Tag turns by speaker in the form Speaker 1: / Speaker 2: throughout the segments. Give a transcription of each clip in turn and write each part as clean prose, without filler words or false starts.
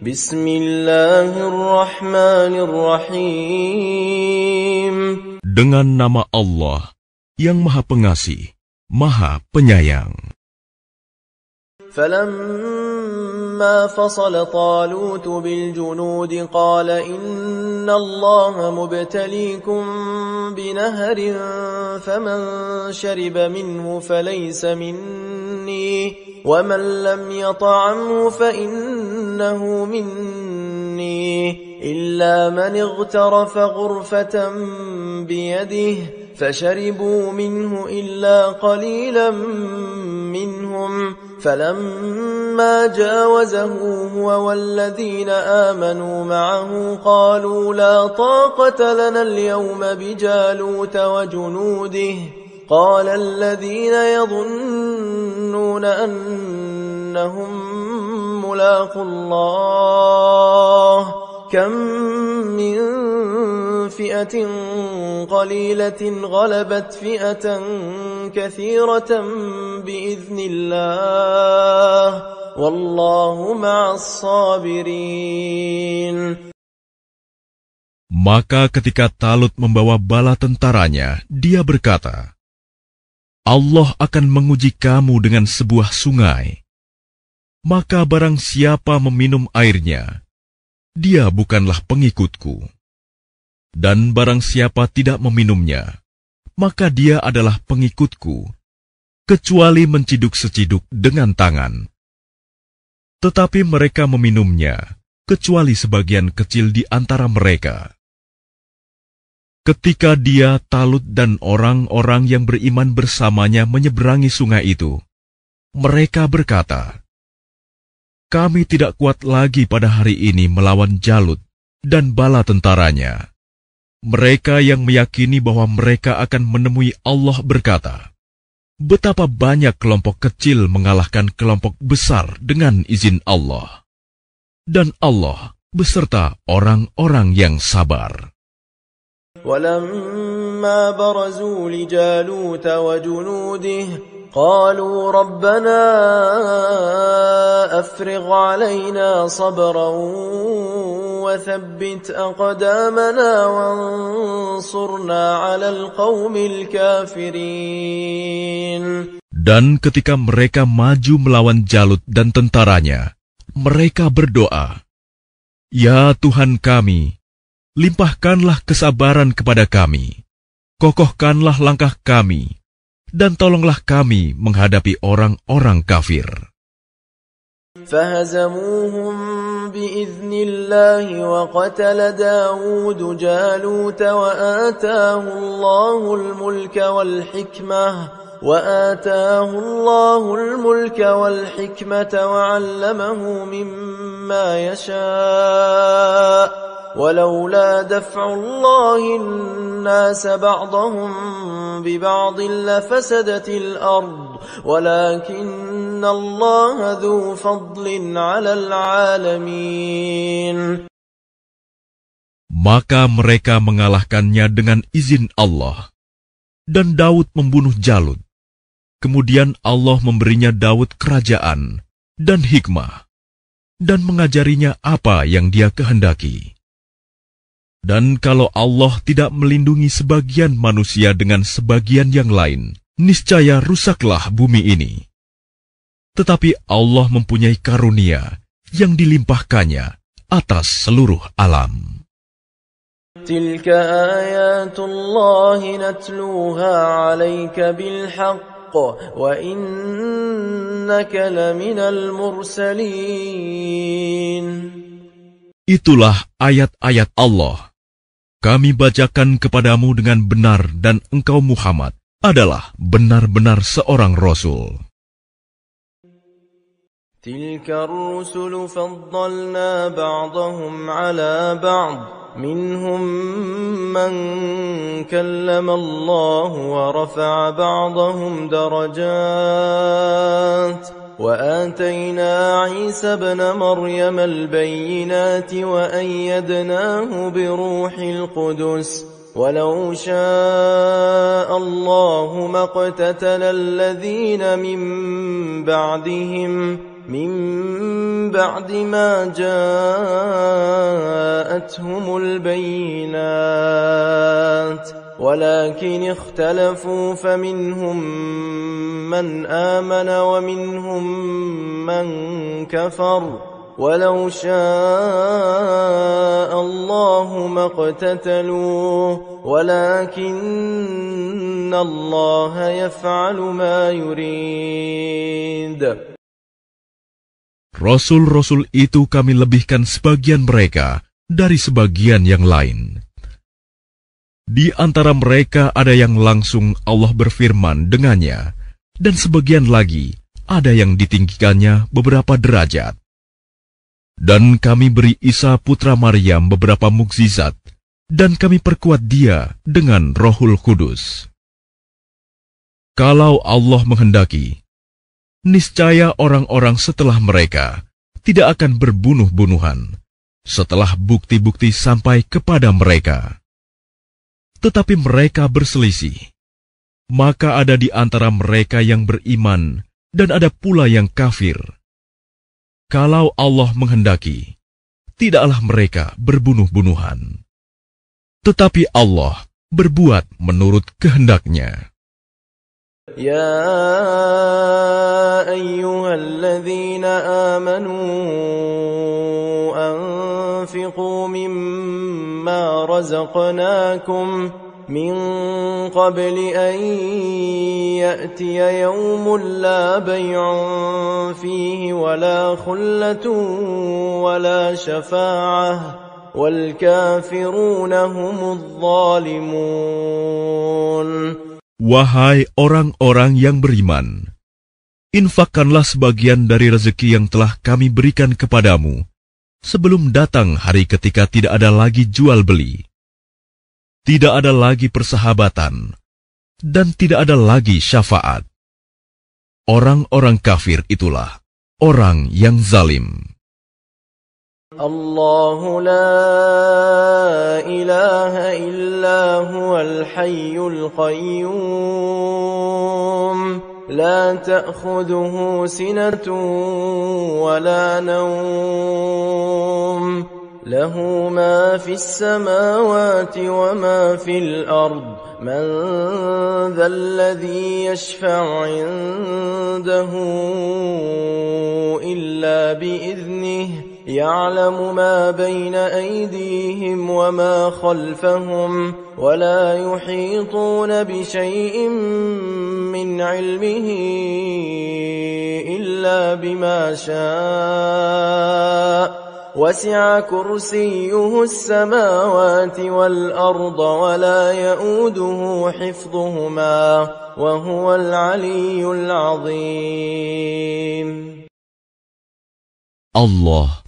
Speaker 1: Bismillahirrahmanirrahim.
Speaker 2: Dengan nama Allah yang Maha Pengasih, Maha Penyayang.
Speaker 1: فلما فصل طالوت بالجنود قال إن الله مبتليكم بنهر فمن شرب منه فليس مني ومن لم يطعمه فإنه مني إلا من اغترف غرفة بيده فشربوا منه إلا قليلا منهم فلما جاوزه هو والذين آمنوا معه قالوا لا طاقة لنا اليوم بجالوت وجنوده قال الذين يظنون أنهم ملاقو الله كم من فئة قليلة غلبت فئة كثيرة بإذن الله والله مع الصابرين.
Speaker 2: Maka ketika Talut membawa bala tentaranya, dia berkata, Allah akan menguji kamu dengan sebuah sungai. Maka barang siapa meminum airnya, dia bukanlah pengikutku. Dan barang siapa tidak meminumnya, maka dia adalah pengikutku, kecuali menciduk seciduk dengan tangan. Tetapi mereka meminumnya, kecuali sebagian kecil di antara mereka. Ketika dia, Talut dan orang-orang yang beriman bersamanya menyeberangi sungai itu, mereka berkata, kami tidak kuat lagi pada hari ini melawan Jalut dan bala tentaranya. Mereka yang meyakini bahwa mereka akan menemui Allah berkata, betapa banyak kelompok kecil mengalahkan kelompok besar dengan izin Allah. Dan Allah beserta orang-orang yang sabar.
Speaker 1: ولما برزوا لجالوت وجنوده قالوا ربنا أفرغ علينا صبرا وثبت أقدامنا وانصرنا على القوم الكافرين.
Speaker 2: Dan ketika mereka maju melawan Jalut dan tentaranya, mereka berdoa, ya Tuhan kami, limpahkanlah kesabaran kepada kami, kokohkanlah langkah kami, dan tolonglah kami menghadapi orang-orang kafir.
Speaker 1: فهزموهم بإذن الله وقتل داود جالوت وآتاه الله الملك والحكمة وعلمه مما يشاء ولولا دفع الله الناس بعضهم ببعض لفسدت الأرض ولكن الله ذو فضل على العالمين.
Speaker 2: Maka mereka mengalahkannya dengan izin Allah, dan Daud membunuh Jalut. Kemudian Allah memberinya Daud kerajaan dan hikmah, dan mengajarinya apa yang dia kehendaki. Dan kalau Allah tidak melindungi sebagian manusia dengan sebagian yang lain, niscaya rusaklah bumi ini. Tetapi Allah mempunyai karunia yang dilimpahkannya atas seluruh alam.
Speaker 1: Tilka ayatullah natluha 'alaika bilhaqq wa innaka laminal mursalin.
Speaker 2: Itulah ayat-ayat Allah. Kami bacakan kepadamu dengan benar dan engkau Muhammad adalah benar-benar seorang Rasul.
Speaker 1: Tilka ar-rusulu faddalna ba'dahum 'ala ba'd minhum man kallama Allah wa rafa'a ba'dahum darajat wa atayna Isa ibn Maryam al-bayyinat wa ayyadnahu bi ruhil qudus ولو شاء الله ما اقتتل الذين من بعدهم من بعد ما جاءتهم البينات ولكن اختلفوا فمنهم من آمن ومنهم من كفر ولو شاء الله ما اقتتلوا ولكن الله يفعل ما يريد.
Speaker 2: Rasul-rasul itu kami lebihkan sebagian mereka dari sebagian yang lain. Di antara mereka ada yang langsung Allah berfirman dengannya, dan sebagian lagi ada yang ditinggikannya beberapa derajat. Dan kami beri Isa putra Maryam beberapa mukjizat, dan kami perkuat dia dengan Rohul Kudus. Kalau Allah menghendaki, niscaya orang-orang setelah mereka tidak akan berbunuh-bunuhan setelah bukti-bukti sampai kepada mereka. Tetapi mereka berselisih. Maka ada di antara mereka yang beriman dan ada pula yang kafir. Kalau Allah menghendaki, tidaklah mereka berbunuh-bunuhan. Tetapi Allah berbuat menurut kehendaknya.
Speaker 1: يا أيها الذين آمنوا أنفقوا مما رزقناكم من قبل أن يأتي يوم لا بيع فيه ولا خلة ولا شفاعة والكافرون هم الظالمون.
Speaker 2: Wahai orang-orang yang beriman, infakkanlah sebagian dari rezeki yang telah kami berikan kepadamu sebelum datang hari ketika tidak ada lagi jual beli, tidak ada lagi persahabatan, dan tidak ada lagi syafaat. Orang-orang kafir itulah orang yang zalim.
Speaker 1: الله لا إله إلا هو الحي القيوم لا تأخذه سنة ولا نوم له ما في السماوات وما في الأرض من ذا الذي يشفع عنده إلا بإذنه يعلم ما بين أيديهم وما خلفهم ولا يحيطون بشيء من علمه إلا بما شاء وسع كرسيه السماوات والأرض ولا يؤوده حفظهما وهو العلي العظيم.
Speaker 2: Allah,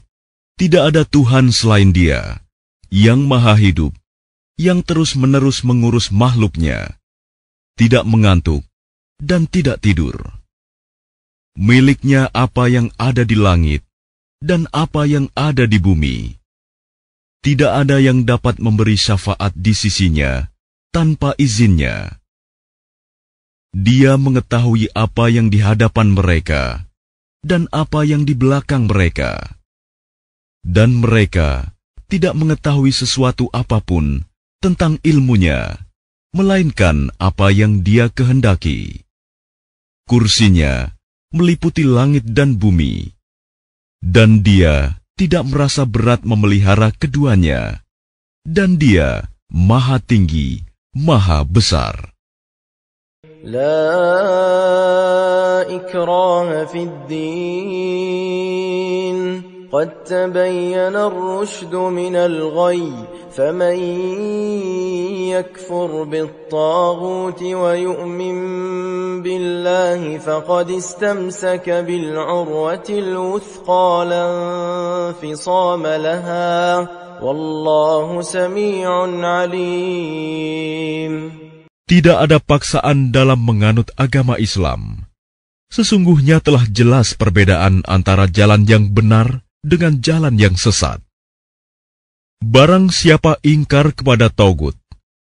Speaker 2: tidak ada Tuhan selain Dia, yang maha hidup, yang terus-menerus mengurus makhluknya, tidak mengantuk, dan tidak tidur. Miliknya apa yang ada di langit, dan apa yang ada di bumi. Tidak ada yang dapat memberi syafaat di sisinya, tanpa izinnya. Dia mengetahui apa yang di hadapan mereka, dan apa yang di belakang mereka. Dan mereka tidak mengetahui sesuatu apapun tentang ilmunya, melainkan apa yang Dia kehendaki. Kursinya meliputi langit dan bumi, dan Dia tidak merasa berat memelihara keduanya, dan Dia maha tinggi, maha besar.
Speaker 1: لا إكراه في الدين قد تبين الرشد من الغي فمن يكفر بالطاغوت ويؤمن بالله فقد استمسك بالعروة الوثقى لا انفصام لها والله سميع عليم.
Speaker 2: Tidak ada paksaan dalam menganut agama Islam. Sesungguhnya telah jelas perbedaan antara jalan yang benar dengan jalan yang sesat. Barang siapa ingkar kepada Taugut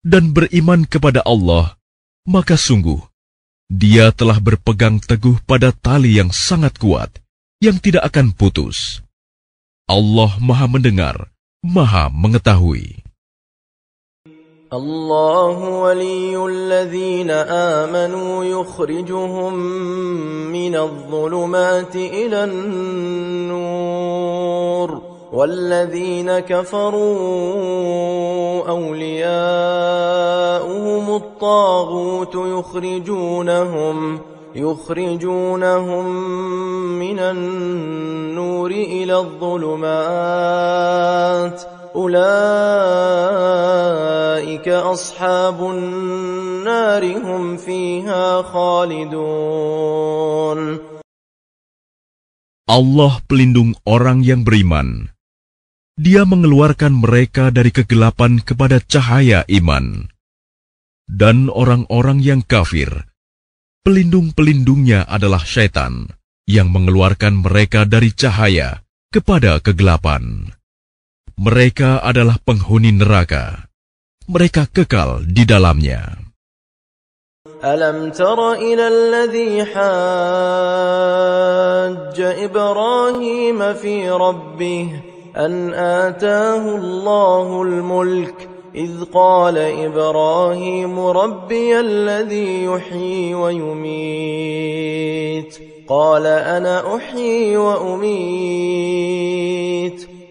Speaker 2: dan beriman kepada Allah, maka sungguh dia telah berpegang teguh pada tali yang sangat kuat, yang tidak akan putus. Allah Maha Mendengar, Maha Mengetahui.
Speaker 1: الله ولي الذين آمنوا يخرجهم من الظلمات إلى النور والذين كفروا أولياؤهم الطاغوت يخرجونهم من النور إلى الظلمات أولئك أصحاب النار هم فيها خالدون.
Speaker 2: Allah pelindung orang yang beriman. Dia mengeluarkan mereka dari kegelapan kepada cahaya iman. Dan orang-orang yang kafir, pelindung-pelindungnya adalah syaitan yang mengeluarkan mereka dari cahaya kepada kegelapan. Mereka adalah penghuni neraka. Mereka kekal di dalamnya.
Speaker 1: ألم تر إلى الذي حاج إبراهيم في ربه أن آتاه الله الملك إذ قال إبراهيم ربي الذي يحيي ويميت قال أنا أحيي وأميت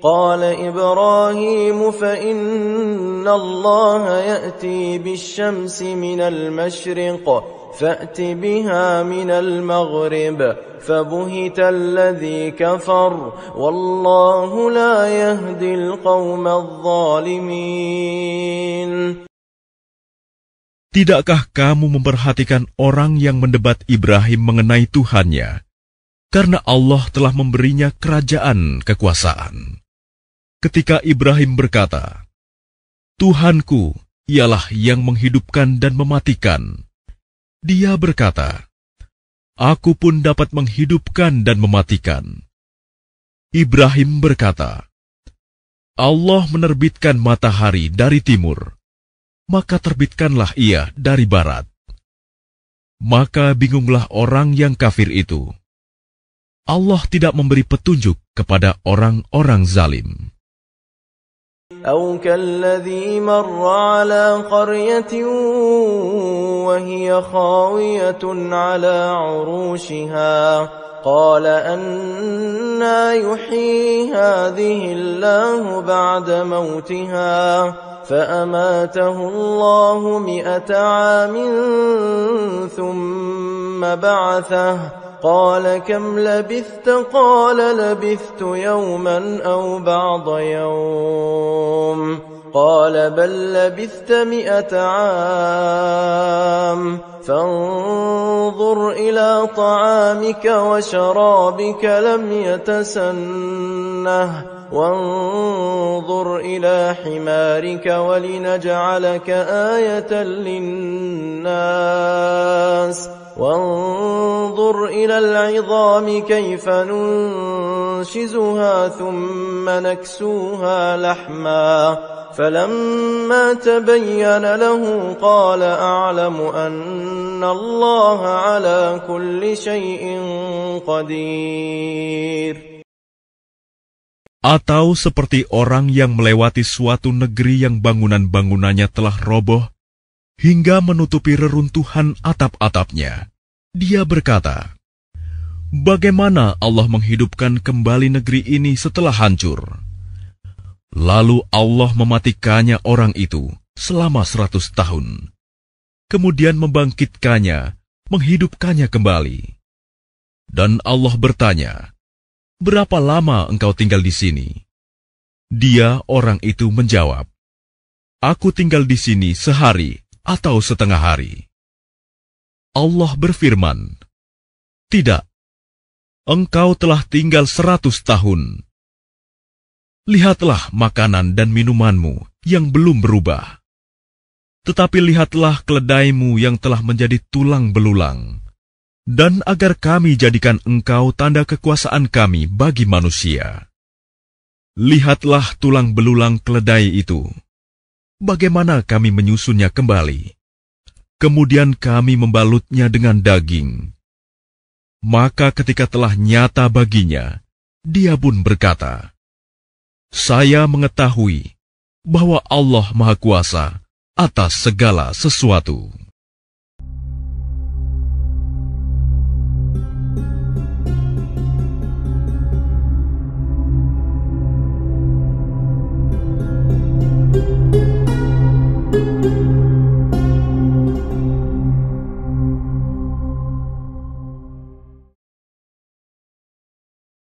Speaker 1: قال إبراهيم فإن الله يأتي بالشمس من المشرق فأت بها من المغرب فبهت الذي كفر والله لا يهدي القوم الظالمين.
Speaker 2: Tidakkah kamu memperhatikan orang yang mendebat Ibrahim mengenai Tuhannya, karena Allah telah memberinya kerajaan kekuasaan? Ketika Ibrahim berkata, Tuhanku ialah yang menghidupkan dan mematikan. Dia berkata, Aku pun dapat menghidupkan dan mematikan. Ibrahim berkata, Allah menerbitkan matahari dari timur, maka terbitkanlah ia dari barat. Maka bingunglah orang yang kafir itu. Allah tidak memberi petunjuk kepada orang-orang zalim.
Speaker 1: أو كالذي مر على قرية وهي خاوية على عروشها قال أنى يحيي هذه الله بعد موتها فأماته الله 100 عام ثم بعثه قال كم لبثت قال لبثت يوما أو بعض يوم قال بل لبثت 100 عام فانظر إلى طعامك وشرابك لم يتسنه وانظر إلى حمارك ولنجعلك آية للناس وانظر إلى العظام كيف ننشزها ثم نكسوها لحما فلما تبين له قال أعلم أن الله على كل شيء قدير.
Speaker 2: Atau seperti orang yang melewati suatu negeri yang bangunan-bangunannya telah roboh hingga menutupi reruntuhan atap-atapnya. Dia berkata, bagaimana Allah menghidupkan kembali negeri ini setelah hancur? Lalu Allah mematikannya orang itu selama 100 tahun. Kemudian membangkitkannya, menghidupkannya kembali. Dan Allah bertanya, berapa lama engkau tinggal di sini? Dia, orang itu, menjawab, aku tinggal di sini sehari atau setengah hari. Allah berfirman, tidak, engkau telah tinggal 100 tahun. Lihatlah makanan dan minumanmu yang belum berubah. Tetapi lihatlah keledaimu yang telah menjadi tulang belulang. Dan agar kami jadikan engkau tanda kekuasaan kami bagi manusia. Lihatlah tulang belulang keledai itu. Bagaimana kami menyusunnya kembali. Kemudian kami membalutnya dengan daging. Maka ketika telah nyata baginya, dia pun berkata, "Saya mengetahui bahwa Allah Maha Kuasa atas segala sesuatu."